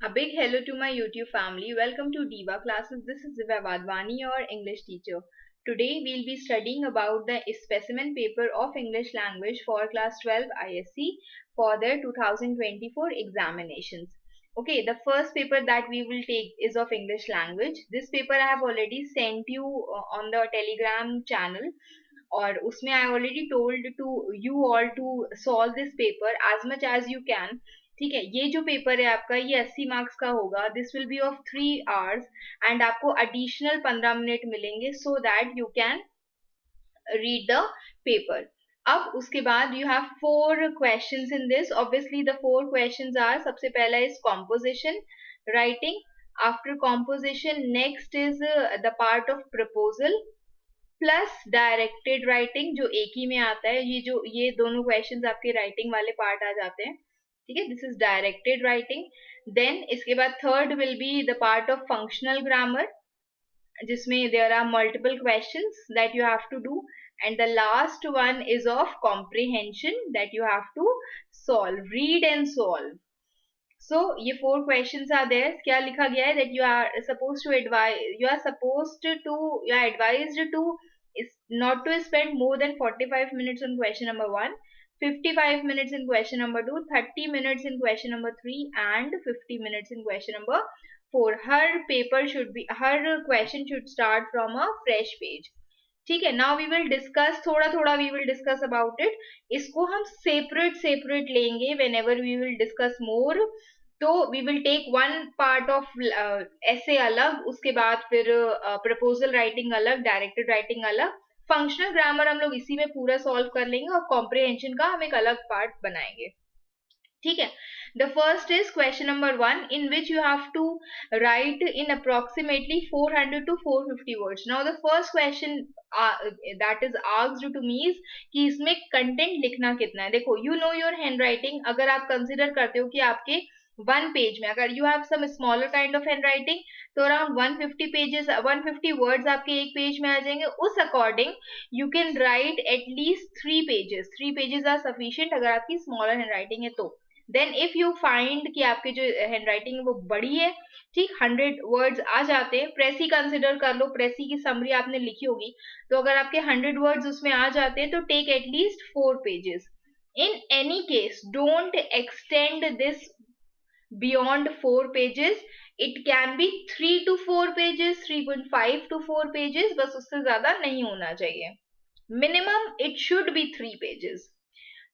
A big hello to my YouTube family. Welcome to Diva Classes. This is Divya Vadvani, your English teacher. Today we'll be studying about the specimen paper of English language for class 12 ISC for the 2024 examinations. Okay, the first paper that we will take is of English language. This paper I have already sent you on the Telegram channel, और उसमें I already told to you all to solve this paper as much as you can. ठीक है, ये जो paper है आपका ये 80 marks का होगा. This will be of 3 hours and आपको एडिशनल 15 मिनट मिलेंगे so that you can read the paper. अब उसके बाद you have 4 questions in this. Obviously the 4 questions are, सबसे पहला is composition writing. After composition next is the part of proposal plus directed writing, जो एक ही में आता है. ये दोनों क्वेश्चंस आपके राइटिंग वाले पार्ट आ जाते हैं. ठीक है, this is directed writing. Then इसके बाद third will be the part of functional grammar, जिसमें there are multiple questions that you have to do. And the last one is of comprehension that you have to solve, read and solve. So ये 4 questions are there. क्या लिखा गया है that you are supposed to advise, you are advised to is not to spend more than 45 minutes on question number 1, 55 minutes in question number 2, 30 minutes in question number 3 and 50 minutes in question number 4. Her question should start from a fresh page. ठीक है, now we will discuss थोड़ा we will discuss about it. इसको हम separate लेंगे whenever we will discuss more. तो we will take one part of ऐसे अलग, उसके बाद फिर प्रपोजल राइटिंग अलग, डायरेक्टेड राइटिंग अलग, फंक्शनल ग्रामर हम लोग इसी में पूरा सॉल्व कर लेंगे और कॉम्प्रिहेंशन का हम एक अलग पार्ट बनाएंगे. ठीक है, the first is question number 1 in which you have to write in approximately 400 to 450 words. Now the first question that is asked to me is कि इसमें कंटेंट लिखना कितना है. देखो, you know your handwriting. अगर आप कंसिडर करते हो कि आपके 1 पेज में अगर you have some smaller kind of handwriting तो अराउंड 150 पेजेस, 150 वर्ड्स आपके एक पेज में आ जाएंगे. उस according you can write at least 3 pages are sufficient अगर आपकी स्मॉलर हैंडराइटिंग है तो. देन इफ यू फाइंड कि आपकी जो हैंडराइटिंग है वो बड़ी है, ठीक, 100 वर्ड्स आ जाते हैं, प्रेसी कंसिडर कर लो, प्रेसी की समरी आपने लिखी होगी, तो अगर आपके 100 वर्ड्स उसमें आ जाते हैं तो take at least 4 pages. In any case don't extend this beyond 4 pages. It can be 3 to 4 pages, 3.5 to 4 pages, बस उससे ज्यादा नहीं होना चाहिए. Minimum it should B 3 pages.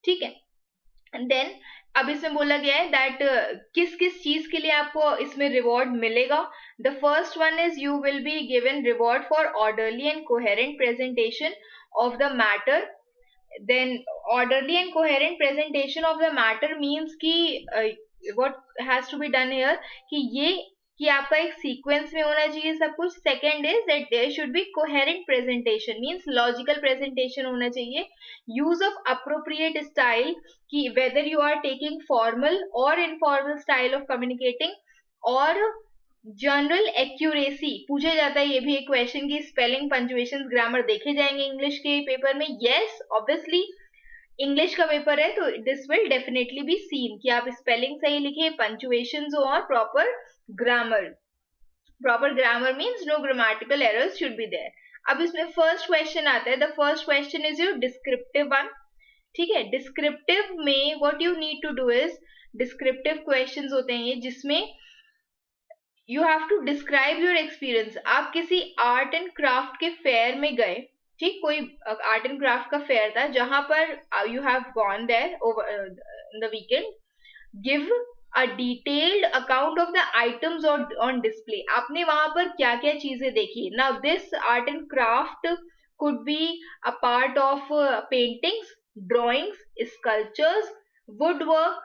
ठीक है, देन अब इसमें बोला गया है दैट किस किस चीज के लिए आपको इसमें रिवॉर्ड मिलेगा. The first one is you will be given reward for orderly and coherent presentation of the matter. Then orderly and coherent presentation of the matter means कि what has to be done here कि आपका एक sequence में होना चाहिए सब कुछ. Second is that there should be coherent presentation means logical presentation होना चाहिए. यूज ऑफ अप्रोप्रिएट स्टाइल, कि whether you are taking formal और इनफॉर्मल स्टाइल ऑफ कम्युनिकेटिंग. और जनरल एक्यूरेसी पूछा जाता है, ये भी एक क्वेश्चन की स्पेलिंग, पंक्चुएशन, ग्रामर देखे जाएंगे इंग्लिश के पेपर में. यस, ऑब्वियसली इंग्लिश का पेपर है तो this will definitely be seen कि आप स्पेलिंग सही लिखे, पंक्चुएशन हो और proper grammar means no grammatical errors should be there. अब इसमें फर्स्ट क्वेश्चन आता है. The first question is your descriptive one. ठीक है, डिस्क्रिप्टिव में what you need to do is, descriptive questions होते हैं ये जिसमें you have to describe your experience. आप किसी आर्ट एंड क्राफ्ट के फेयर में गए, ठीक, कोई आर्ट एंड क्राफ्ट का फेयर था जहां पर you have gone there over in the weekend. Give a detailed account of the items on display. आपने वहां पर क्या क्या चीजें देखी. Now this art and craft could be a part of paintings, drawings, sculptures, wood work.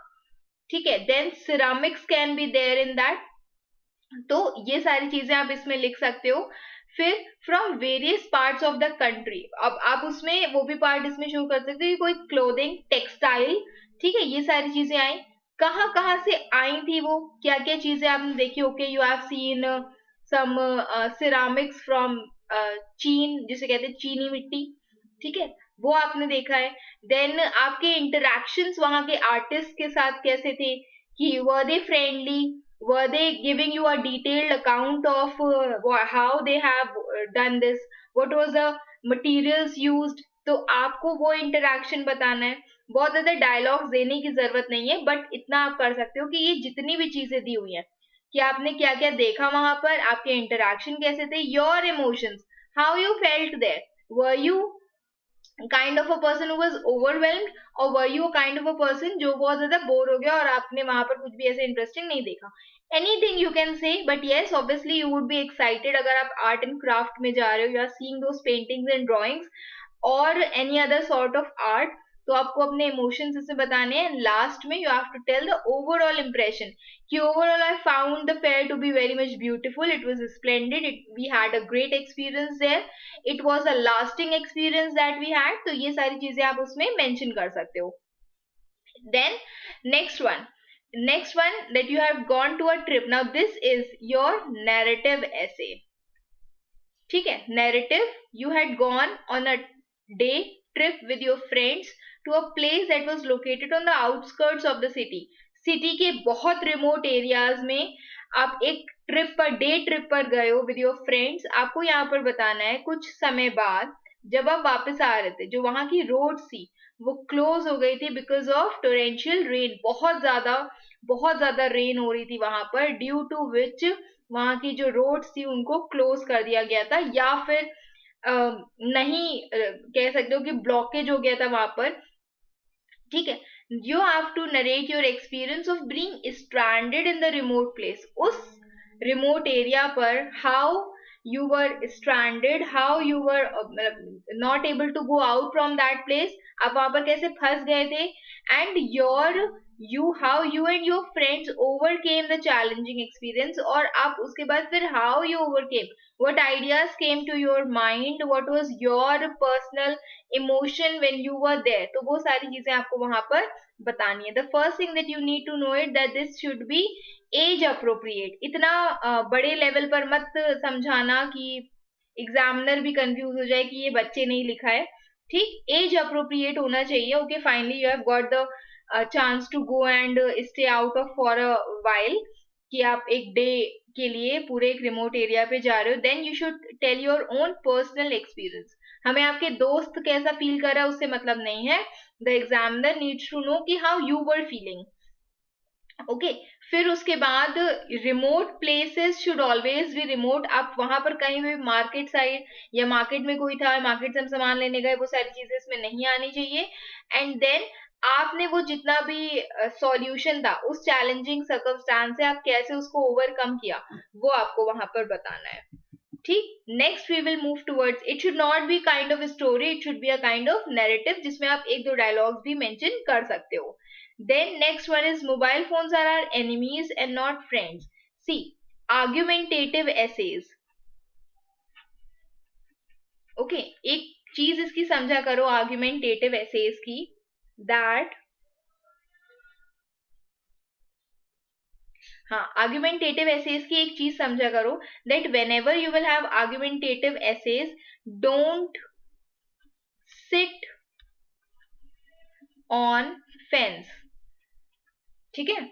ठीक है, then ceramics can be there in that. तो ये सारी चीजें आप इसमें लिख सकते हो. फिर from various parts of the country, अब आप उसमें वो भी पार्ट इसमें शो कर सकते हो, कोई क्लोथिंग, टेक्सटाइल, ठीक है, ये सारी चीजें आई. कहाँ कहाँ से आई थी वो, क्या क्या चीजें आपने देखी. Okay, you have seen some ceramics from चीन, जिसे कहते हैं चीनी मिट्टी. ठीक है, वो आपने देखा है. देन आपके इंटरेक्शंस वहां के आर्टिस्ट के साथ कैसे थे, कि वर दे friendly, were they giving you a detailed account of how they have done this, what was the materials used? तो आपको वो इंटरेक्शन बताना है. बहुत ज्यादा डायलॉग्स देने की जरूरत नहीं है, बट इतना आप कर सकते हो कि ये जितनी भी चीजें दी हुई हैं कि आपने क्या क्या देखा वहां पर, आपके इंटरेक्शन कैसे थे, your emotions, how you felt there, were you kind of a person who was overwhelmed, or were you a kind of a person जो बहुत ज्यादा बोर हो गया और आपने वहां पर कुछ भी ऐसे इंटरेस्टिंग नहीं देखा? Anything you can say, but yes, obviously you would be excited अगर आप art and craft में जा रहे हो, you are seeing those paintings and drawings or any other sort of art, तो आपको अपने इमोशंस इसे बताने हैं. लास्ट में you have to tell the overall impression कि overall I found the fair to be very much beautiful, it was splendid, we had a great experience there, it was a lasting experience that we had. तो ये सारी चीजें आप उसमें mention कर सकते हो. Then next one that you have gone to a trip. Now this is your narrative essay. ठीक है, narrative, you had gone on a day trip with your friends to a place that was located on the outskirts of the city. City के बहुत remote areas में आप एक trip पर, day trip पर गए हो विद योर फ्रेंड्स. आपको यहाँ पर बताना है कुछ समय बाद जब आप वापस आ रहे थे, जो वहां की रोड थी वो क्लोज हो गई थी बिकॉज ऑफ टोरेंशियल रेन. बहुत ज्यादा रेन हो रही थी वहां पर, ड्यू टू विच वहां की जो रोड्स थी उनको क्लोज कर दिया गया था, या फिर नहीं कह सकते हो कि ब्लॉकेज हो गया था वहां पर. ठीक है, you have to narrate your experience of being stranded in the remote place. उस रिमोट एरिया पर how you were stranded, how you were not able to go out from that place, आप वहां पर कैसे फंस गए थे, and how you and your friends overcame the challenging experience, और आप उसके बाद फिर how you overcame, what ideas came to your mind, what was your personal emotion when you were there. तो वो सारी चीजें आपको वहां पर बतानी है. The first thing that you need to know it that this should be age appropriate. इतना बड़े लेवल पर मत समझाना कि एग्जामिनर भी कंफ्यूज हो जाए कि ये बच्चे नहीं लिखा है. ठीक, एज अप्रोप्रिएट होना चाहिए. Okay, finally you have got the chance to go and stay out of for a while, कि आप एक डे के लिए पूरे एक रिमोट एरिया पे जा रहे हो. Then you should tell your own personal experience. हमें आपके दोस्त कैसा फील कर रहा है उससे मतलब नहीं है. The examiner needs to know कि how you were feeling. Okay, फिर उसके बाद remote places should always be remote. आप वहां पर कहीं भी मार्केट साइड या मार्केट में कोई था, मार्केट से हम सामान लेने गए, वो सारी चीजें इसमें नहीं आनी चाहिए. एंड देन आपने वो जितना भी सॉल्यूशन था उस चैलेंजिंग सर्कमस्टांस से आप कैसे उसको ओवरकम किया, वो आपको वहां पर बताना है. ठीक, next we will move towards, it should not be kind of story, it should be a kind of narrative जिसमें आप एक दो डायलॉग्स भी मेंशन कर सकते हो. Then next one is mobile phones are our enemies and not friends. See, argumentative essays. Okay, एक चीज इसकी समझा करो argumentative essays की, that हाँ, argumentative essays की एक चीज समझा करो, that whenever you will have argumentative essays, don't sit on fence. ठीक है,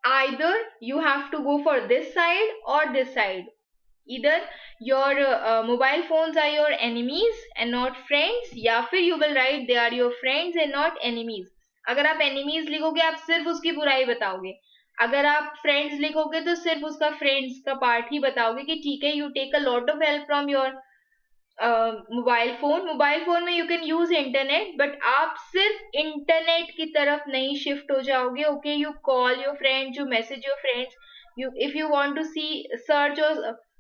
either you have to go for this side or this side. Either your mobile phones are your enemies and not friends, या फिर you will write they are your friends and not enemies. अगर आप enemies लिखोगे आप सिर्फ उसकी बुराई बताओगे, अगर आप friends लिखोगे तो सिर्फ उसका friends का पार्ट ही बताओगे कि ठीक है, you take a lot of help from your mobile phone में you can use internet, but आप सिर्फ इंटरनेट की तरफ नहीं शिफ्ट हो जाओगे. Okay, you call your friends, you message your friends, you if you want to see search और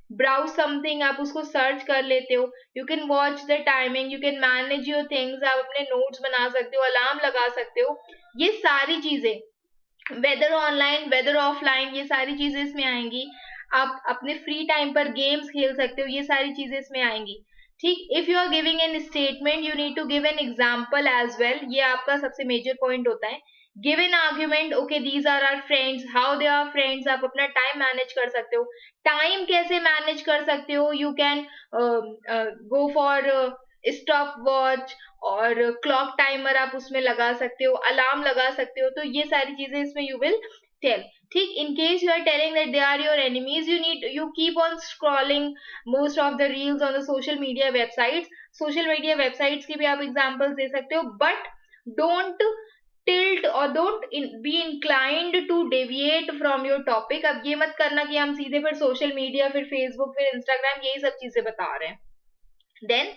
browse something, आप उसको सर्च कर लेते हो. You can watch the timing, you can manage your things, आप अपने नोट्स बना सकते हो, अलार्म लगा सकते हो. ये सारी चीजें वेदर ऑनलाइन वेदर ऑफलाइन, ये सारी चीजें इसमें आएंगी. आप अपने फ्री टाइम पर गेम्स खेल सकते हो, ये सारी चीजें इसमें आएंगी. ठीक, if you are giving an statement you need to give an example as well. ये आपका सबसे मेजर पॉइंट होता है. Give an argument, okay these are our friends, how they are friends. आप अपना टाइम मैनेज कर सकते हो. टाइम कैसे मैनेज कर सकते हो, you can go for stop watch और क्लॉक टाइमर आप उसमें लगा सकते हो, अलार्म लगा सकते हो. तो ये सारी चीजें इसमें यू विल टेल. ठीक, in case you are telling that they are your enemies, you keep on scrolling most of the reels on the social media websites की भी आप examples दे सकते हो, but don't tilt or be inclined to deviate from your topic. अब ये मत करना कि हम सीधे फिर social media, फिर Facebook, फिर Instagram यही सब चीजें बता रहे हैं. Then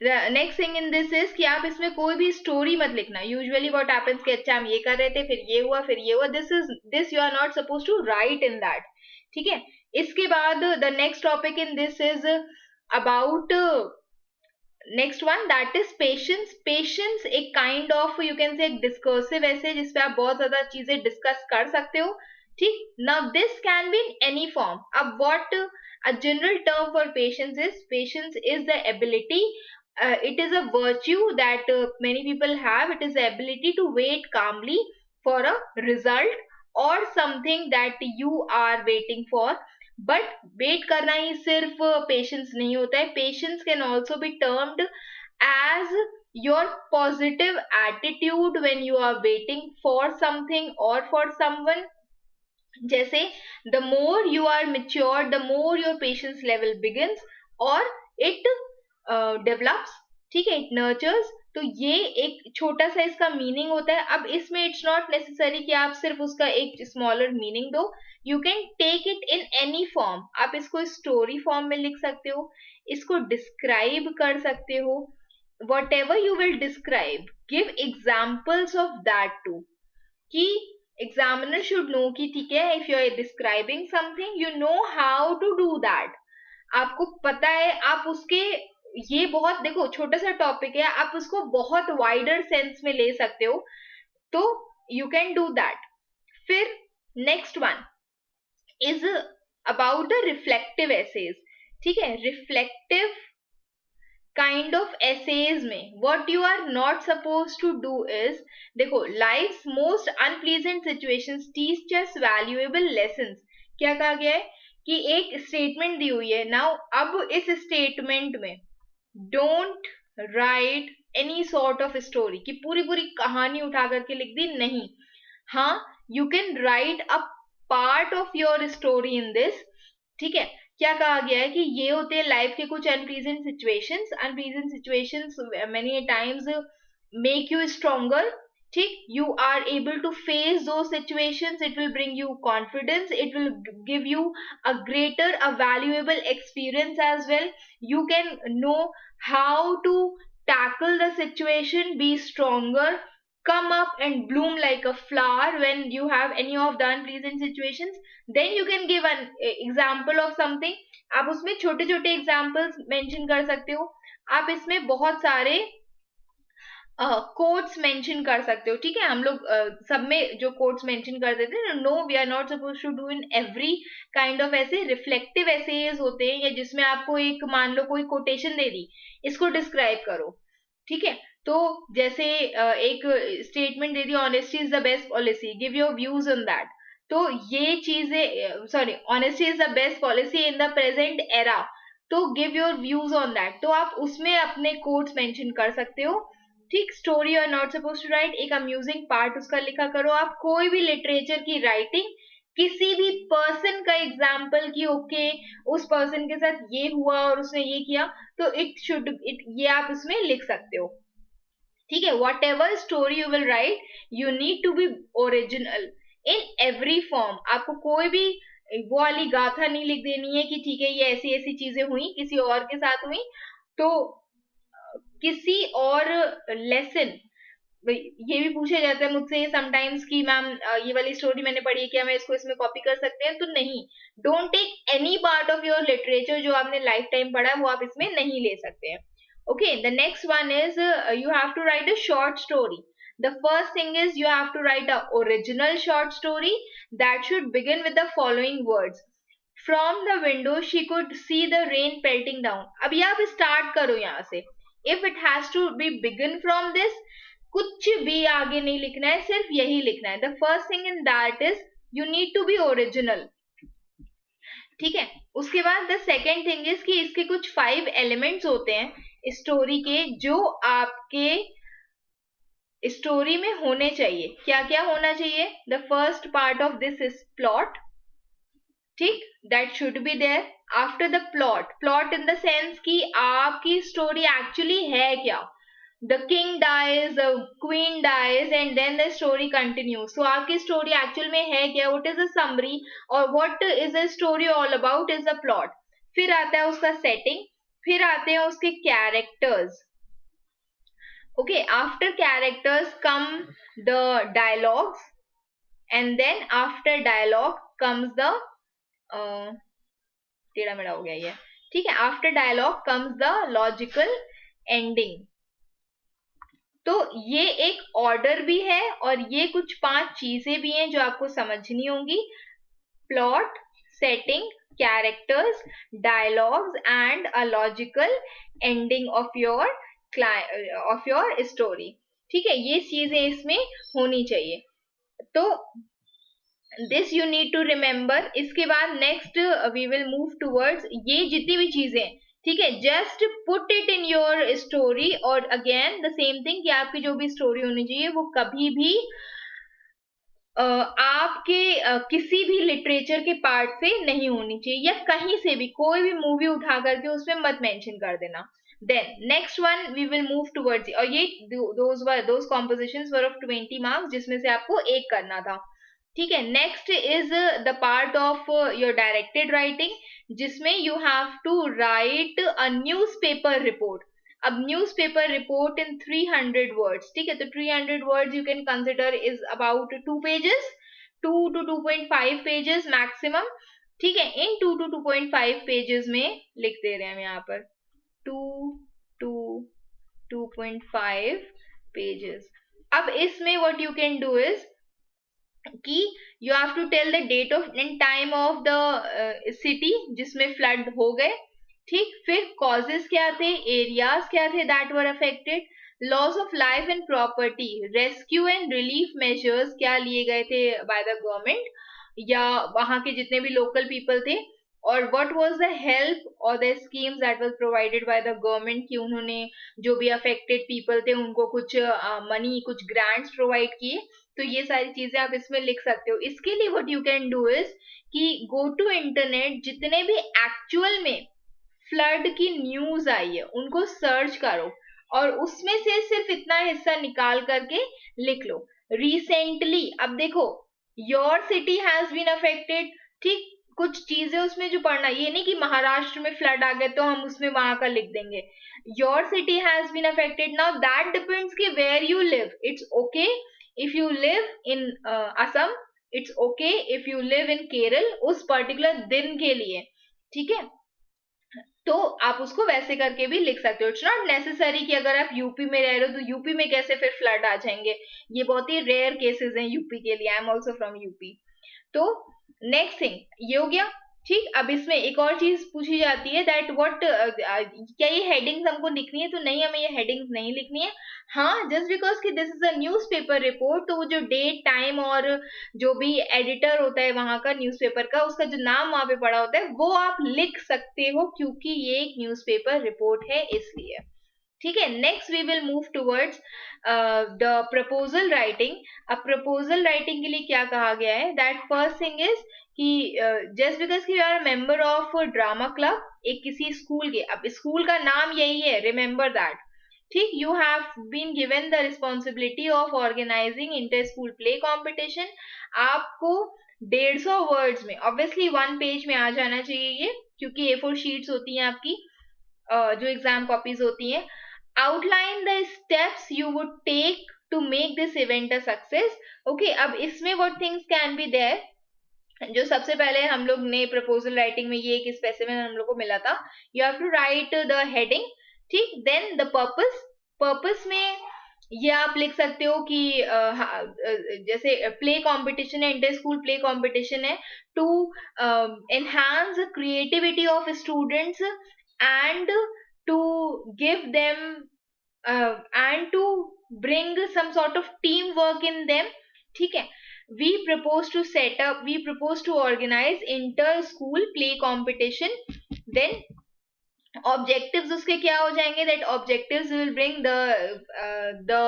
the next thing in this is कि आप इसमें कोई भी स्टोरी मत लिखना. यूजुअली व्हाट हैपेंस कि अच्छा हम ये कर रहे थे, फिर ये हुआ, फिर ये हुआ. This you are not suppose to write in that. ठीक है. इसके बाद the next topic in this is about next one, that is patience. Patience एक kind of you can say एक डिस्कर्सिव ऐसे जिसपे आप बहुत ज्यादा चीजें डिस्कस कर सकते हो. ठीक. Now this can be in any form. अब what a general term for patience is the ability, it is a virtue that many people have. It is the ability to wait calmly for a result or something that you are waiting for. But wait करना ही सिर्फ patience नहीं होता है. Patience can also be termed as your positive attitude when you are waiting for something or for someone. जैसे the more you are mature, the more your patience level begins और it develops. ठीक है, it nurtures. तो ये एक छोटा सा इसका मीनिंग होता है. अब इसमें इट्स नॉट नेसेसरी कि आप सिर्फ उसका एक स्मॉलर मीनिंग दो. You can take it in any form. आप इसको स्टोरी फॉर्म में लिख सकते हो, इसको डिस्क्राइब कर सकते हो. Whatever you will describe, give examples of that too. कि examiner should know कि ठीक है, if you are describing something you know how to do that. आपको पता है, आप उसके ये बहुत देखो छोटा सा टॉपिक है, आप उसको बहुत वाइडर सेंस में ले सकते हो, तो यू कैन डू दैट. फिर next one is about the reflective essays. ठीक है, रिफ्लेक्टिव काइंड ऑफ एसेज में what you are not suppose to do is, देखो life's most unpleasant situations teach us valuable lessons. क्या कहा गया है कि एक स्टेटमेंट दी हुई है. नाउ अब इस स्टेटमेंट में don't write any sort of story कि पूरी पूरी कहानी उठा करके लिख दी, नहीं. हाँ, you can right a part of your story in this. ठीक है. क्या कहा गया है कि ये होते हैं लाइफ के कुछ unpleasant situations. Unpleasant situations many times make you stronger. ठीक, you are able to face those situations. It will bring you confidence, it will give you a greater, a valuable experience as well. You can know how to tackle the situation, be stronger, come up and bloom like a flower when you have any of the unpleasant situations. Then you can give an example of something. आप उसमें छोटे छोटे examples mention कर सकते हो. आप इसमें बहुत सारे कोट्स मेंशन कर सकते हो. ठीक है, हम लोग सब में जो कोट्स मेंशन कर देते हैं. No, we are not suppose to do in every kind of ऐसे रिफ्लेक्टिव एसेज होते हैं, या जिसमें आपको एक मान लो कोई कोटेशन दे दी, इसको डिस्क्राइब करो. ठीक है, तो जैसे एक स्टेटमेंट दे दी, honesty is the best policy, give your views on that. तो ये चीजें, sorry, honesty is the best policy in the present era, तो give your views on that. तो आप उसमें अपने कोट्स मेंशन कर सकते हो. ठीक, story are not suppose to write, एक अम्यूजिंग पार्ट उसका लिखा करो. आप कोई भी लिटरेचर की राइटिंग, किसी भी पर्सन का एग्जाम्पल की ओके उस पर्सन के साथ ये हुआ और उसने ये किया, तो ये आप उसमें लिख सकते हो. ठीक है, whatever story you will write, you need to be original in every form. आपको कोई भी वो वाली गाथा नहीं लिख देनी है कि ठीक है ये ऐसी ऐसी चीजें हुई, किसी और के साथ हुई, तो किसी और लेसन. ये भी पूछा जाता है मुझसे समटाइम्स कि मैम ये वाली स्टोरी मैंने पढ़ी है, क्या मैं इसको इसमें कॉपी कर सकते हैं? तो नहीं, don't take any part of your literature जो आपने लाइफ टाइम पढ़ा है वो आप इसमें नहीं ले सकते हैं. Okay, the next one is you have to write a short story. The first thing is you have to write a original short story that should begin with the following words. From the window she could see the rain pelting down. अभी आप start करो यहाँ से. If it has to be begin from this, कुछ भी आगे नहीं लिखना है, सिर्फ यही लिखना है. The first thing in that is you need to be original. ठीक है, उसके बाद the second thing is कि इसके कुछ 5 elements होते हैं स्टोरी के, जो आपके स्टोरी में होने चाहिए, क्या क्या होना चाहिए? The first part of this is plot, ठीक, that should be there. After the plot, plot in the sense कि आपकी स्टोरी एक्चुअली है क्या। The king dies, the queen dies and then the story continues. So आपकी story actual में है क्या, what is the summary और what is the story all about is the plot. फिर आता है उसका सेटिंग, फिर आते हैं उसके characters. Okay, after characters come the dialogues, and then after dialogue comes the टेढ़ा मेढ़ा हो गया ये, ठीक है। After dialogue comes the logical ending. तो ये एक ऑर्डर भी है और ये कुछ 5 चीजें भी हैं जो आपको समझनी होंगी। Plot, setting, characters, dialogues and a logical ending of your story, ठीक है। ये चीजें इसमें होनी चाहिए। तो this you need to remember. इसके बाद next we will move towards ये जितनी भी चीजें, ठीक है, just put it in your story. और अगेन द सेम थिंग कि आपकी जो भी स्टोरी होनी चाहिए वो कभी भी आपके किसी भी लिटरेचर के पार्ट से नहीं होनी चाहिए, या कहीं से भी कोई भी मूवी उठा करके उसमें मत मेंशन कर देना। Then next one we will move towards, और ये those compositions were of 20 marks जिसमें से आपको एक करना था, ठीक है। Next is the part of your directed writing, जिसमें you have to write a newspaper report. अब न्यूज़पेपर रिपोर्ट इन 300 वर्ड्स, ठीक है। तो 300 words you can consider is about 2 pages, 2 to 2.5 pages maximum, ठीक है। इन 2 to 2.5 पेजेस में लिख दे रहे हैं हम यहाँ पर 2 to 2.5 पेजेस। अब इसमें what you can do is कि you have to tell the date of and time of the city जिसमें फ्लड हो गए, ठीक। फिर कॉजेस क्या थे, एरियाज क्या थे that were affected, loss of life and property, rescue and relief measures क्या लिए गए थे बाय द गवर्नमेंट या वहां के जितने भी लोकल पीपल थे, और व्हाट वाज द हेल्प और the schemes that was provided by the government कि उन्होंने जो भी अफेक्टेड पीपल थे उनको कुछ मनी, कुछ ग्रांट्स प्रोवाइड किए। तो ये सारी चीजें आप इसमें लिख सकते हो। इसके लिए what you can do is कि गो टू इंटरनेट, जितने भी एक्चुअल में फ्लड की न्यूज आई है उनको सर्च करो और उसमें से सिर्फ इतना हिस्सा निकाल करके लिख लो। रिसेंटली, अब देखो, your city has been affected, ठीक, कुछ चीजें उसमें जो पढ़ना, ये नहीं कि महाराष्ट्र में फ्लड आ गए तो हम उसमें वहां का लिख देंगे। Your city has been affected, now that depends कि where you live. It's okay if you live in Assam, it's okay if you live in Kerala उस पर्टिकुलर दिन के लिए, ठीक है। तो आप उसको वैसे करके भी लिख सकते हो। इट्स नॉट नेसेसरी कि अगर आप यूपी में रह रहे हो तो यूपी में कैसे फिर फ्लड आ जाएंगे, ये बहुत ही रेयर केसेस हैं यूपी के लिए। I am also from UP. तो नेक्स्ट थिंग ये हो गया, ठीक। अब इसमें एक और चीज पूछी जाती है दैट व्हाट, क्या ये हेडिंग्स हमको लिखनी है? तो नहीं, हमें ये हेडिंग्स नहीं लिखनी है। हाँ, जस्ट बिकॉज कि this is a newspaper report, तो वो जो डेट, टाइम और जो भी एडिटर होता है वहां का न्यूज़पेपर का, उसका जो नाम वहां पे पड़ा होता है वो आप लिख सकते हो, क्योंकि ये एक न्यूज़पेपर रिपोर्ट है इसलिए, ठीक है। Next we will move towards the proposal writing. अब प्रपोजल राइटिंग के लिए क्या कहा गया है, दैट फर्स्ट थिंग इज कि जस्ट बिकॉज कि you are member of drama club, एक किसी स्कूल के, अब स्कूल का नाम यही है, रिमेंबर दैट, ठीक। You have been given the responsibility of organising inter school play competition. आपको 150 वर्ड्स में, ऑब्वियसली 1 पेज में आ जाना चाहिए ये, क्योंकि A4 शीट्स होती हैं आपकी, जो एग्जाम कॉपीज होती हैं। Outline the steps you would take to make this event a success. Okay, अब इसमें what things can be there, जो सबसे पहले हम लोग ने प्रपोजल राइटिंग में ये एक स्पेसिमेन हम लोग को मिला था, you have to write the heading, ठीक। देन द पर्पस, पर्पस में ये आप लिख सकते हो कि जैसे प्ले कंपटीशन है, इंटर स्कूल प्ले कंपटीशन है, to enhance creativity of students and to give them and to bring some sort of team work in them, ठीक है। we propose to organize inter school play competition. Then objectives उसके क्या हो जाएंगे, that objectives will bring the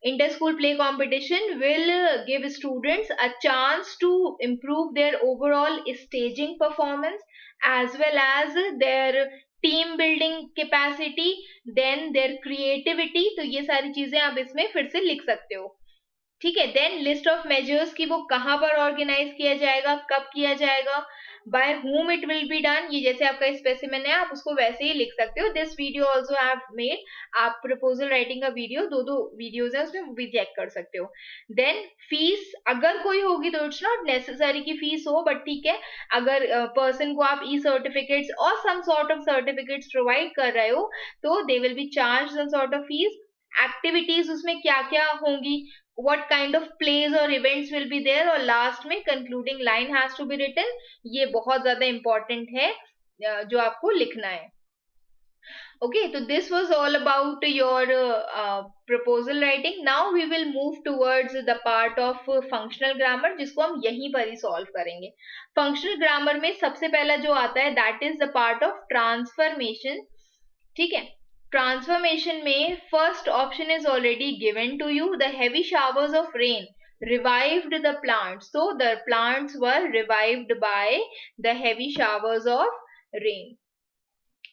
Inter-school play competition will give students a chance to improve their overall staging performance as well as their team building capacity, then their creativity. तो ये सारी चीजें आप इसमें फिर से लिख सकते हो. ठीक है. देन लिस्ट ऑफ मेजर्स की वो कहाँ पर ऑर्गेनाइज किया जाएगा, कब किया जाएगा, bye whom it will be done. ये जैसे आपका स्पेसिमेन है आप उसको वैसे ही लिख सकते हो. This video also have made, आप प्रपोजल राइटिंग का वीडियो, दो वीडियोज है उसमें, वो भी चेक कर सकते हो. देन फीस अगर कोई होगी तो इट्स नॉट नेसेसरी कि फीस हो, बट ठीक है अगर पर्सन को आप ई सर्टिफिकेट्स और some sort of certificates provide कर रहे हो तो they will be charge some sort of fees. Activities उसमें क्या क्या होंगी, what kind of plays or events will be there, और लास्ट में concluding line has to be written. ये बहुत ज्यादा important है जो आपको लिखना है. Okay, so this was all about your proposal writing. Now we will move towards the part of functional grammar जिसको हम यहीं पर ही solve करेंगे. Functional grammar में सबसे पहला जो आता है that is the part of transformation. ठीक है. Transformation में first option is already given to you. The heavy showers of rain revived the plants. So the plants were revived by the heavy showers of rain.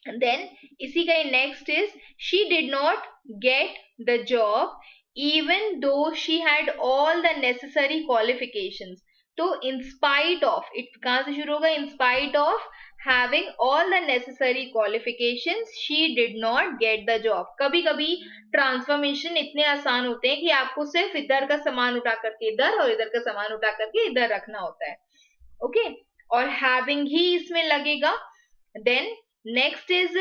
And then इसी का next is she did not get the job even though she had all the necessary qualifications. तो in spite of, it कहाँ से शुरू होगा, in spite of having all the necessary qualifications she did not get the job. कभी कभी transformation इतने आसान होते हैं कि आपको सिर्फ इधर का सामान उठा करके इधर और इधर का सामान उठा करके इधर रखना होता है. ओके. और having ही इसमें लगेगा. then next is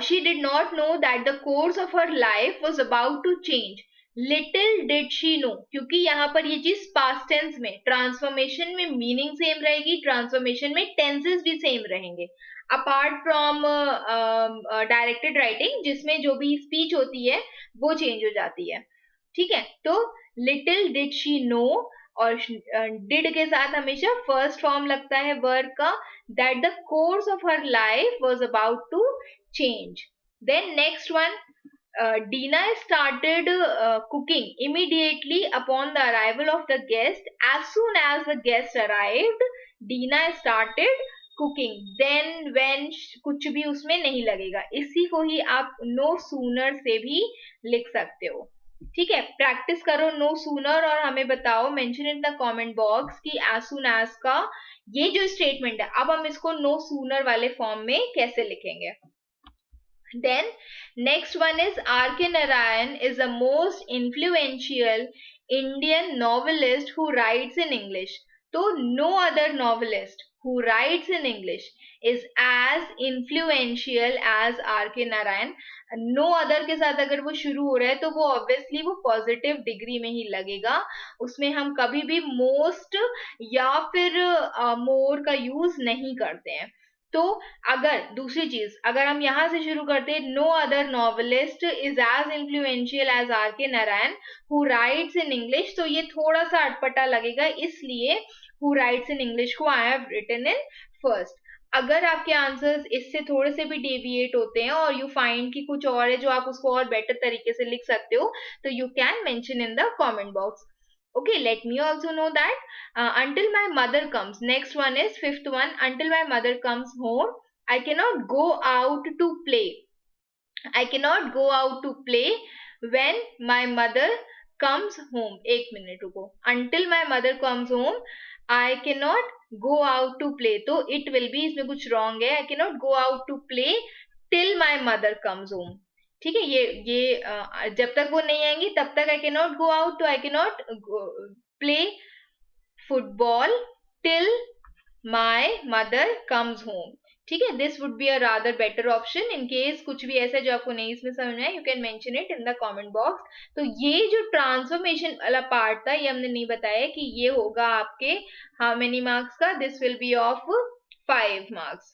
she did not know that the course of her life was about to change. Little did she no, क्योंकि यहाँ पर ये चीज पास्ट टेंस में, ट्रांसफॉर्मेशन में मीनिंग सेम रहेगी, ट्रांसफॉर्मेशन में टेंसेस भी सेम रहेंगे, अपार्ट फ्रॉम डायरेक्टेड राइटिंग जिसमें जो भी स्पीच होती है वो चेंज हो जाती है. ठीक है. तो लिटिल डिड शी नो, और डिड के साथ हमेशा फर्स्ट फॉर्म लगता है वर्ब का, that the course of her life was about to change. Then next one, Dina started cooking immediately upon the arrival of the guest. As soon as the guest arrived, Dina started cooking. Then when कुछ भी उसमें नहीं लगेगा, इसी को ही आप no sooner से भी लिख सकते हो. ठीक है. प्रैक्टिस करो no sooner और हमें बताओ, mention in the comment box कि as soon as का ये जो स्टेटमेंट है अब हम इसको no sooner वाले फॉर्म में कैसे लिखेंगे. Then next one is R.K. Narayan is the most influential Indian novelist who writes in English. So no other novelist who writes in English is as influential as R.K. Narayan. No other के साथ अगर वो शुरू हो रहा है तो वो obviously वो पॉजिटिव डिग्री में ही लगेगा, उसमें हम कभी भी most या फिर more का यूज नहीं करते हैं. तो अगर दूसरी चीज, अगर हम यहां से शुरू करते हैं, no other novelist is as influential as R.K. Narayan who writes in English, तो ये थोड़ा सा अटपटा लगेगा, इसलिए हु राइट्स इन इंग्लिश को I have written in first. अगर आपके आंसर्स इससे थोड़े से भी डेविएट होते हैं और यू फाइंड कि कुछ और है जो आप उसको और बेटर तरीके से लिख सकते हो, तो you can mention in the comment box. Okay, let me also know that. Until my mother comes. Next one is fifth one. Until my mother comes home, I cannot go out to play. I cannot go out to play when my mother comes home. एक minute रुको. Until my mother comes home, I cannot go out to play. तो it will be, इसमें कुछ wrong है. I cannot go out to play till my mother comes home. ठीक है. ये जब तक वो नहीं आएंगी तब तक I can not go out, तो I can not play football till my mother comes home. ठीक है. This would be a rather better option. In case कुछ भी ऐसा जो आपको नहीं इसमें समझ में आए, you can mention it in the comment box. तो ये जो ट्रांसफॉर्मेशन वाला पार्ट था ये हमने नहीं बताया कि ये होगा आपके हाउ मेनी मार्क्स का. This will be of 5 marks.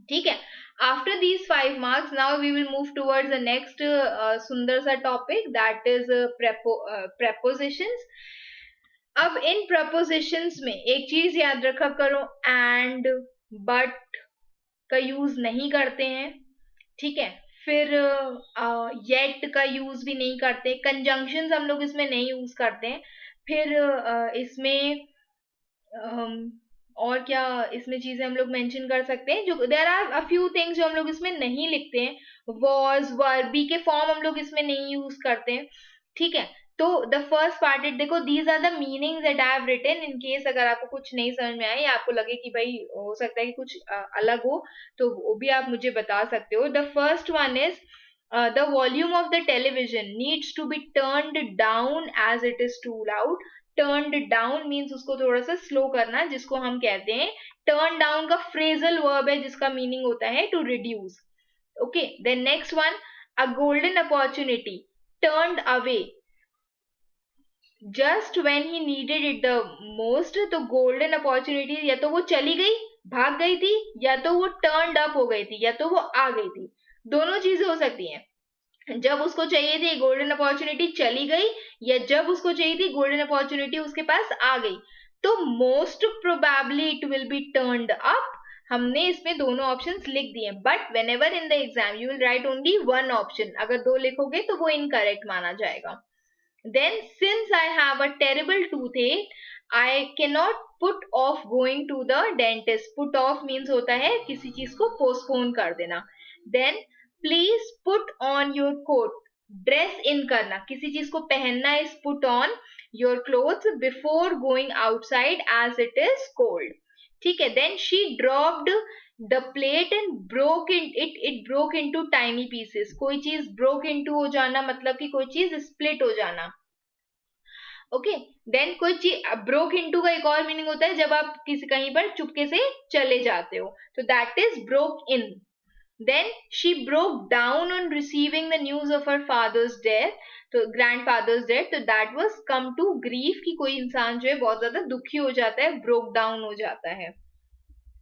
ठीक है. After these 5 marks, now we will move towards the next सुंदर सा topic, that is prepositions. अब इन prepositions में एक चीज याद रखा करो, and but का यूज नहीं करते हैं. ठीक है. फिर येट का यूज भी नहीं करते, कंजंक्शंस हम लोग इसमें नहीं यूज करते हैं। फिर इसमें और क्या इसमें चीजें हम लोग मेंशन कर सकते हैं, जो there are a few things जो हम लोग इसमें नहीं लिखते हैं। वॉज, वर, बी के फॉर्म हम लोग इसमें नहीं यूज करते हैं। ठीक है, तो द फर्स्ट पार्ट इट, देखो these are the meanings that I have written, in case अगर आपको कुछ नहीं समझ में आए या आपको लगे कि भाई हो सकता है कि कुछ अलग हो, तो वो भी आप मुझे बता सकते हो। The first one is the volume of the television needs to be turned down as it is too loud. Turned down means उसको थोड़ा सा स्लो करना, जिसको हम कहते हैं turn down का phrasal verb है, जिसका मीनिंग होता है to reduce. Okay, then next one, a golden opportunity turned away just when he needed it the most. तो गोल्डन अपॉर्चुनिटी या तो वो चली गई, भाग गई थी, या तो वो टर्न्ड अप हो गई थी, या तो वो आ गई थी। दोनों चीजें हो सकती हैं। जब उसको चाहिए थी गोल्डन अपॉर्चुनिटी चली गई, या जब उसको चाहिए थी गोल्डन अपॉर्चुनिटी उसके पास आ गई। तो most probably it will B turned up. हमने इसमें दोनों ऑप्शंस लिख दिए, but when ever in the exam you will right only one option. अगर दो लिखोगे तो वो इनकरेक्ट माना जाएगा। Then, since I have a terrible toothache, I cannot put off going to the dentist. Put off means होता है किसी चीज को postpone कर देना. Then, please put on your coat. Dress in करना, किसी चीज को पहनना is put on your clothes before going outside as it is cold. ठीक है. Then she dropped the plate and broke it broke into tiny pieces. कोई चीज broke into हो जाना मतलब कि कोई चीज split हो जाना. ओके, देन कोई चीज ब्रोक इनटू का एक और मीनिंग होता है जब आप किसी कहीं पर चुपके से चले जाते हो, तो that is broke in. Then she broke down on receiving the news of her father's death, तो ग्रैंडफादर्स डेथ, तो that was come to grief कि कोई इंसान जो है बहुत ज्यादा दुखी हो जाता है, ब्रोक डाउन हो जाता है.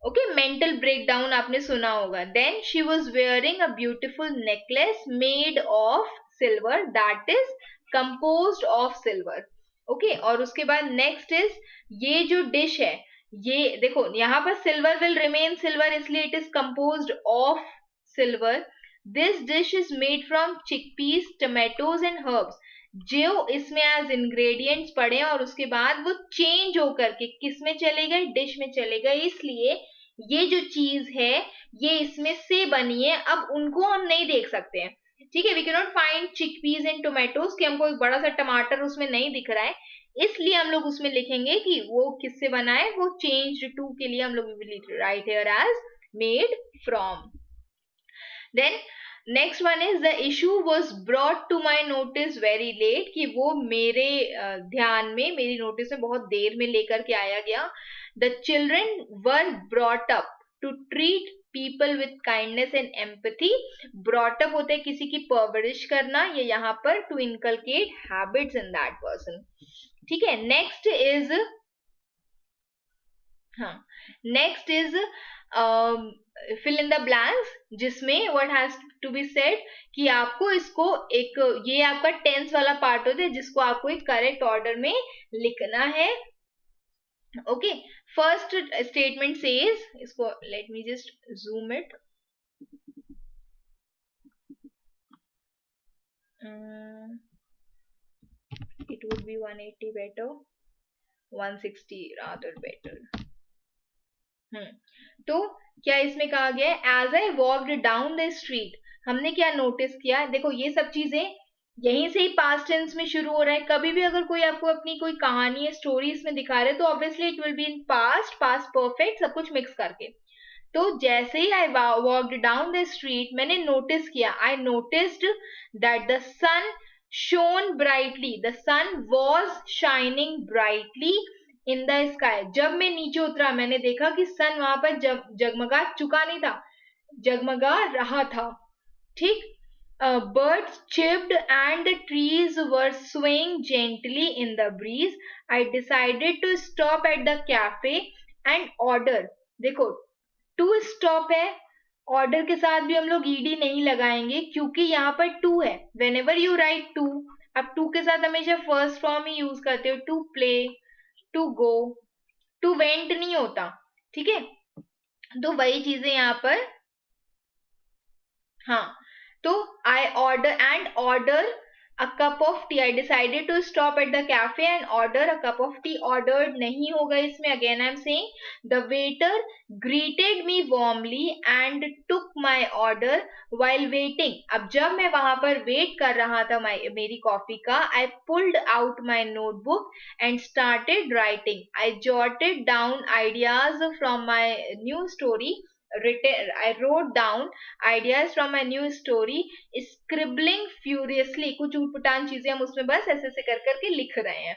ओके, मेंटल ब्रेकडाउन आपने सुना होगा. Then she was wearing a beautiful necklace made of silver, that is composed of silver. Okay, और उसके बाद नेक्स्ट इज, ये जो डिश है, ये देखो यहाँ पर सिल्वर विल रिमेन सिल्वर, इसलिए it is composed of silver. This dish is made from chickpeas, tomatoes and herbs. जो इसमें एज इंग्रेडिएंट्स पड़े और उसके बाद वो चेंज होकर के किस में चले गए, डिश में चले गए, इसलिए ये जो चीज है ये इसमें से बनी है. अब उनको हम नहीं देख सकते हैं, ठीक है. We can not find chickpeas and tomatoes, कि हमको एक बड़ा सा टमाटर उसमें नहीं दिख रहा है, इसलिए हम लोग उसमें लिखेंगे कि वो किससे बना है. वो चेंज्ड टू के लिए हम लोग write here as made from. Then next one is, the issue was brought to my notice very late, कि वो मेरे ध्यान में, मेरी नोटिस में बहुत देर में लेकर के आया गया. The children were brought up to treat people with kindness and empathy. Brought up होता है किसी की परवरिश करना, या यहाँ पर to inculcate habits in that person. ठीक है. नेक्स्ट इज, हाँ, next is fill in the blanks, जिसमें what has to be said, कि आपको इसको एक, ये आपका टेंस वाला पार्ट होता है जिसको आपको एक करेक्ट ऑर्डर में लिखना है. ओके, फर्स्ट स्टेटमेंट सेज, इसको let me just zoom it. It would be 180 better, 160 rather better. तो क्या इसमें कहा गया है, as I walked down the street. हमने क्या नोटिस किया, देखो ये सब चीजें यहीं से ही पास्ट टेंस में शुरू हो रहा है. कभी भी अगर कोई आपको अपनी कोई कहानी या स्टोरी इसमें दिखा रहे हैं तो obviously it will be in past, past perfect, सब कुछ मिक्स करके. तो जैसे ही I walked down the street, मैंने नोटिस किया, I noticed that the sun shone brightly, the sun was shining brightly in the sky. जब मैं नीचे उतरा मैंने देखा कि सन वहां पर जगमगा चुका नहीं था, जगमगा रहा था. ठीक. Birds chirped and the trees were swaying gently in the breeze. I decided to stop at the cafe and order. देखो, to stop है, order के साथ भी हम लोग ed नहीं लगाएंगे क्योंकि यहाँ पर to है. Whenever you write to, अब to के साथ हमेशा first form ही यूज करते हो. To play, to go, to went नहीं होता. ठीक है, तो वही चीजें यहाँ पर. हाँ, तो I order a cup of tea. I decided to stop at the cafe and order a cup of tea. Ordered नहीं होगा इसमें. Again I'm saying the waiter greeted me warmly and took my order while waiting. अब जब मैं वहां पर wait कर रहा था मेरी कॉफी का, I pulled out my notebook and started writing. I jotted down ideas from my new story. I wrote down ideas from my new story, scribbling furiously. कुछ ऊटपटांग चीजें हम उसमें बस ऐसे ऐसे कर करके लिख रहे हैं.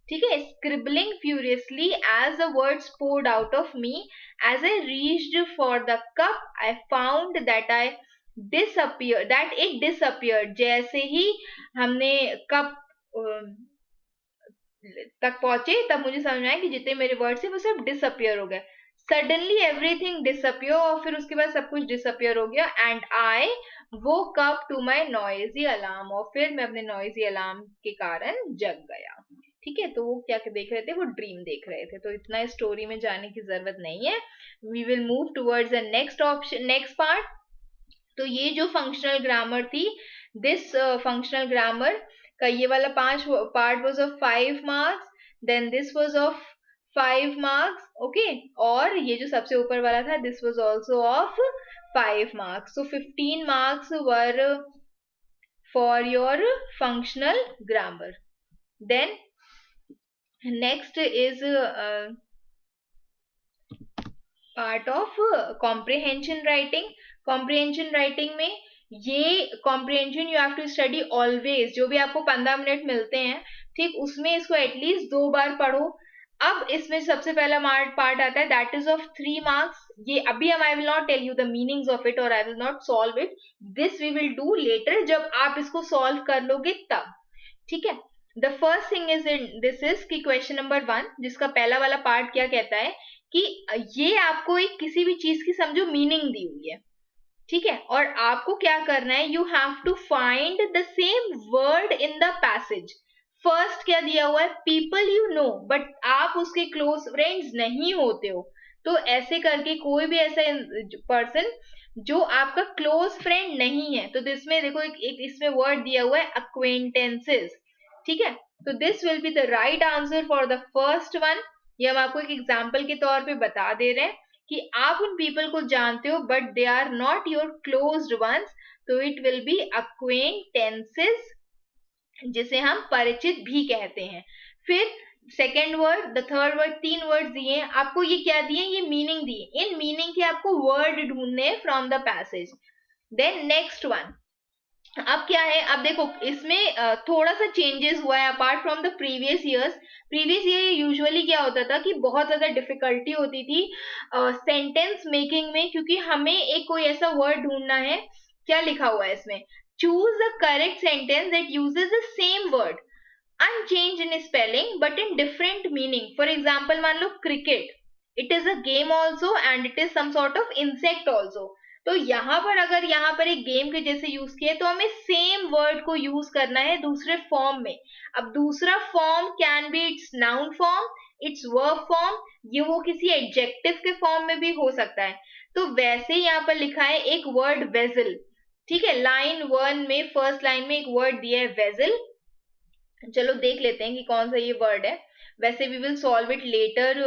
ठीक है. Scribbling furiously as the words poured out of me. As I reached for the cup, I found that it disappeared. जैसे ही हमने कप तक पहुंचे तब मुझे समझ में आया कि जितने मेरे वर्ड्स थे वो सब डिसअपियर हो गए. सडनली एवरीथिंग डिसअपियर, और फिर उसके बाद सब कुछ डिसअपियर हो गया. And I woke up to my noisy alarm, और फिर मैं अपने noisy alarm के कारण जग गया. ठीक है. तो वो क्या देख रहे थे, वो ड्रीम देख रहे थे. तो इतना स्टोरी में जाने की जरूरत नहीं है. We will move towards the next option, next part. तो ये जो फंक्शनल ग्रामर थी, दिस फंक्शनल ग्रामर का ये वाला 5 part was of 5 marks, then this was of 5 marks. Okay. और ये जो सबसे ऊपर वाला था, this was also of 5 marks. So 15 marks were for your functional grammar. Then next is part of comprehension writing. Comprehension writing में ये comprehension you have to study always. जो भी आपको 15 मिनट मिलते हैं, ठीक, उसमें इसको एटलीस्ट 2 बार पढ़ो. अब इसमें सबसे पहला पार्ट आता है, दैट इज ऑफ 3 मार्क्स. ये अभी हम, I will not tell you the meanings of it और I will not solve it. This we will do later, जब आप इसको सॉल्व कर लोगे तब. ठीक है. The first thing is in this is कि क्वेश्चन नंबर 1, जिसका पहला वाला पार्ट क्या कहता है कि ये आपको एक किसी भी चीज की समझो मीनिंग दी हुई है. ठीक है. और आपको क्या करना है, you have to find the same word in the passage. First क्या दिया हुआ है, पीपल यू नो, बट आप उसके क्लोज फ्रेंड्स नहीं होते हो. तो ऐसे करके कोई भी ऐसा पर्सन जो आपका क्लोज फ्रेंड नहीं है, तो इसमें देखो एक इसमें वर्ड दिया हुआ है अक्वेंटेंसेस. ठीक है. तो this will be the right answer for the first one. ये हम आपको एक एग्जाम्पल के तौर पे बता दे रहे हैं कि आप उन पीपल को जानते हो but they are not your closed ones. तो इट विल बी अक्वेंटेंसेस, जिसे हम परिचित भी कहते हैं. फिर second word, the third word, 3 words दिए हैं आपको. ये क्या दिए, ये मीनिंग दिए. इन मीनिंग के आपको वर्ड ढूंढने from the passage. Then next one, अब क्या है, अब देखो इसमें थोड़ा सा चेंजेस हुआ है apart from the previous years. Previous year usually क्या होता था कि बहुत ज्यादा डिफिकल्टी होती थी सेंटेंस मेकिंग में, क्योंकि हमें एक कोई ऐसा वर्ड ढूंढना है. क्या लिखा हुआ है इसमें, choose the correct sentence that uses the same word unchanged in spelling but in different meaning. For example, मान लो cricket, it is a game also and it is some sort of insect also. तो यहाँ पर अगर यहाँ पर एक game के जैसे यूज किए तो हमें सेम वर्ड को यूज करना है दूसरे फॉर्म में. अब दूसरा form can be it's noun form, it's verb form, ये वो किसी एडजेक्टिव के फॉर्म में भी हो सकता है. तो वैसे यहाँ पर लिखा है एक वर्ड वेजल. ठीक है. लाइन 1 में फर्स्ट लाइन में एक वर्ड दिया है वेजल. चलो देख लेते हैं कि कौन सा ये वर्ड है. वैसे we will solve it later,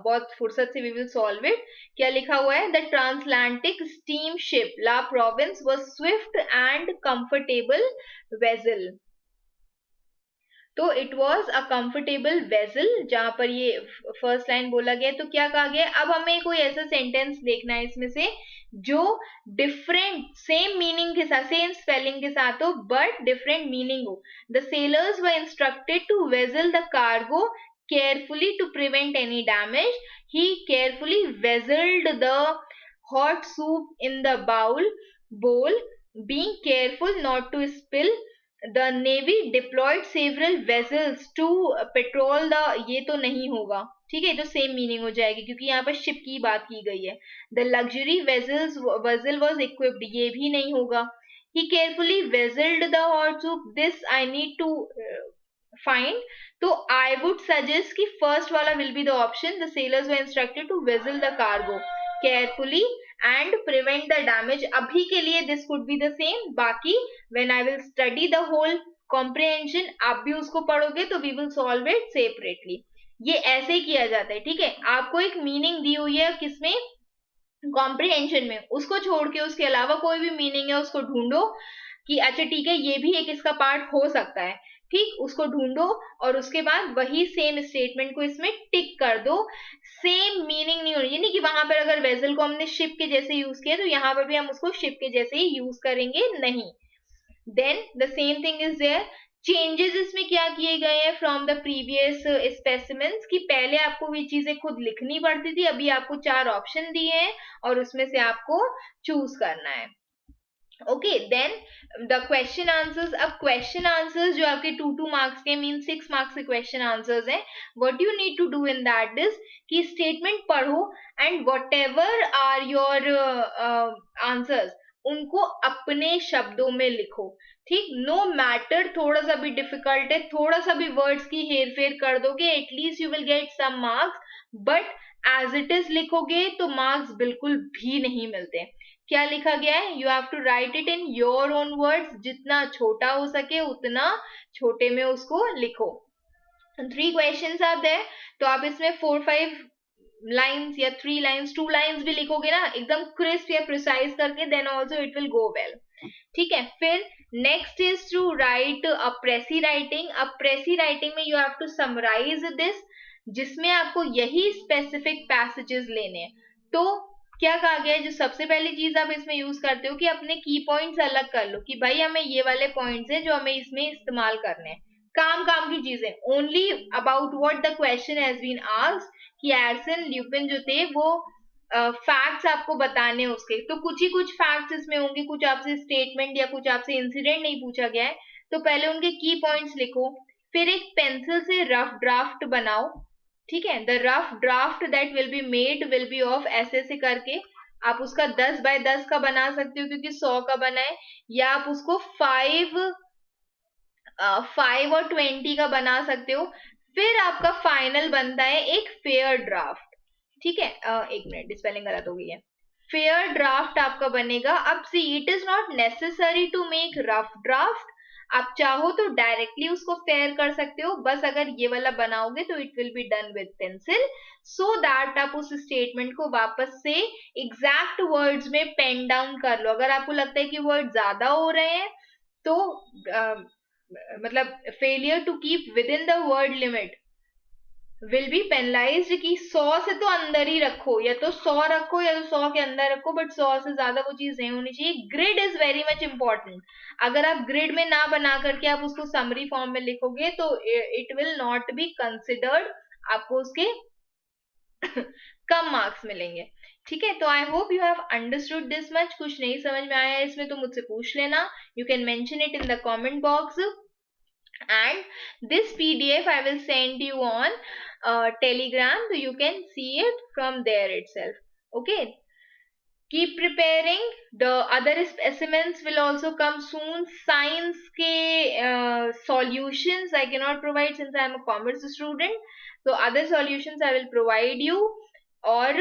बहुत फुर्सत से वी विल सॉल्व इट. क्या लिखा हुआ है, the transatlantic steam ship La Provence was swift and comfortable vessel. तो it was a comfortable vessel, जहां पर ये फर्स्ट लाइन बोला गया. तो क्या कहा गया, अब हमें कोई ऐसा सेंटेंस देखना है इसमें से जो डिफरेंट, सेम मीनिंग के साथ, सेम स्पेलिंग के साथ हो बट डिफरेंट मीनिंग हो. The sailors were instructed to vessel the cargo carefully to prevent any damage. He carefully vezeled the hot soup in the bowl, being careful not to spill. The navy deployed several vessels to patrol the, ये तो नहीं होगा. ठीक है. तो same meaning हो जाएगी क्योंकि यहाँ पर शिप की बात की गई है. The luxury vessel was equipped, ये भी नहीं होगा. He carefully vezeled the hot soup. This I need to find. तो I would suggest कि first वाला will be the option. The sailors were instructed to vessel the cargo carefully and prevent the damage. अभी के लिए this could be the same, बाकी when I will study the whole comprehension आप भी उसको पढ़ोगे तो we will solve it separately. ये ऐसे ही किया जाता है, ठीक है. आपको एक मीनिंग दी हुई है किसमें, कॉम्प्रिहेंशन में, उसको छोड़ के उसके अलावा कोई भी मीनिंग है उसको ढूंढो कि अच्छा ठीक है ये भी एक इसका पार्ट हो सकता है, ठीक, उसको ढूंढो और उसके बाद वही सेम स्टेटमेंट को इसमें टिक कर दो. सेम मीनिंग नहीं होनी, नहीं कि वहां पर अगर वेसल को हमने शिप के जैसे यूज किया तो यहाँ पर भी हम उसको शिप के जैसे ही यूज करेंगे, नहीं. Then the same thing is there. Changes इसमें क्या किए गए हैं फ्रॉम द प्रीवियस स्पेसिमेंस, कि पहले आपको ये चीजें खुद लिखनी पड़ती थी, अभी आपको 4 ऑप्शन दिए हैं और उसमें से आपको चूज करना है. Okay, then the question answers. अब क्वेश्चन आंसर्स जो आपके 2 मार्क्स के मीन 6 मार्क्स के क्वेश्चन आंसर्स हैं, what you need to do in that is कि स्टेटमेंट पढ़ो and whatever are your answers उनको अपने शब्दों में लिखो, ठीक. नो मैटर थोड़ा सा भी डिफिकल्ट है, थोड़ा सा भी वर्ड्स की हेर फेर कर दोगे at least you will get some marks, but as it is लिखोगे तो मार्क्स बिल्कुल भी नहीं मिलते. क्या लिखा गया है, you have to write it in your own words, जितना छोटा हो सके उतना छोटे में उसको लिखो. 3 क्वेश्चंस आर देयर, तो आप इसमें 4-5 लाइन्स या 3 लाइन्स 2 लाइन्स भी लिखोगे ना एकदम क्रिस्प या प्रिसाइज करके, then also it will go well, ठीक है. फिर next is to write a precis writing. अब प्रेसी राइटिंग में you have to summarise this, जिसमें आपको यही स्पेसिफिक पैसेजेस लेने हैं. तो क्या कहा गया है, जो सबसे पहली चीज आप इसमें यूज करते हो कि अपने की पॉइंट्स अलग कर लो कि भाई हमें ये वाले पॉइंट्स हैं जो हमें इसमें इस्तेमाल करने हैं, काम काम की चीजें, only about what the question has been asked, कि एर्सन ल्यूपिन जो थे वो फैक्ट्स आपको बताने उसके, तो कुछ ही कुछ फैक्ट्स इसमें होंगे, कुछ आपसे स्टेटमेंट या कुछ आपसे इंसिडेंट नहीं पूछा गया है, तो पहले उनके की पॉइंट्स लिखो. फिर एक पेंसिल से रफ ड्राफ्ट बनाओ, ठीक है. The rough draft that will be made will be of ऐसे ऐसे करके, आप उसका 10 बाय 10 का बना सकते हो क्योंकि 100 का बना है, या आप उसको 5 और 20 का बना सकते हो. फिर आपका फाइनल बनता है एक फेयर ड्राफ्ट, ठीक है. एक मिनट, स्पेलिंग गलत हो गई है. फेयर ड्राफ्ट आपका बनेगा. अब see it is not necessary to make rough draft, आप चाहो तो डायरेक्टली उसको फेयर कर सकते हो, बस अगर ये वाला बनाओगे तो it will be done with pencil, so that आप उस स्टेटमेंट को वापस से एग्जैक्ट वर्ड्स में पेन डाउन कर लो. अगर आपको लगता है कि वर्ड ज्यादा हो रहे हैं तो मतलब failure to keep within the word limit will be penalised, कि 100 से तो अंदर ही रखो, या तो 100 रखो या तो 100 के अंदर रखो, बट 100 से ज्यादा वो चीज नहीं होनी चाहिए. Grid is very much important. अगर आप ग्रिड में ना बना करके आप उसको समरी फॉर्म में लिखोगे तो it will not be considered, आपको उसके कम मार्क्स मिलेंगे, ठीक है. तो I hope you have understood this much. कुछ नहीं समझ में आया इसमें तो मुझसे पूछ लेना, you can mention it in the comment box, and this PDF I will send you on Telegram, so you can see it from there itself. Okay, keep preparing. The other specimens will also come soon. Science ke solutions I cannot provide since I am a commerce student, so other solutions I will provide you, or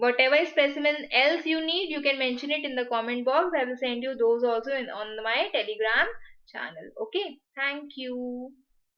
whatever specimen else you need you can mention it in the comment box. I will send you those also on my Telegram channel. Okay, thank you.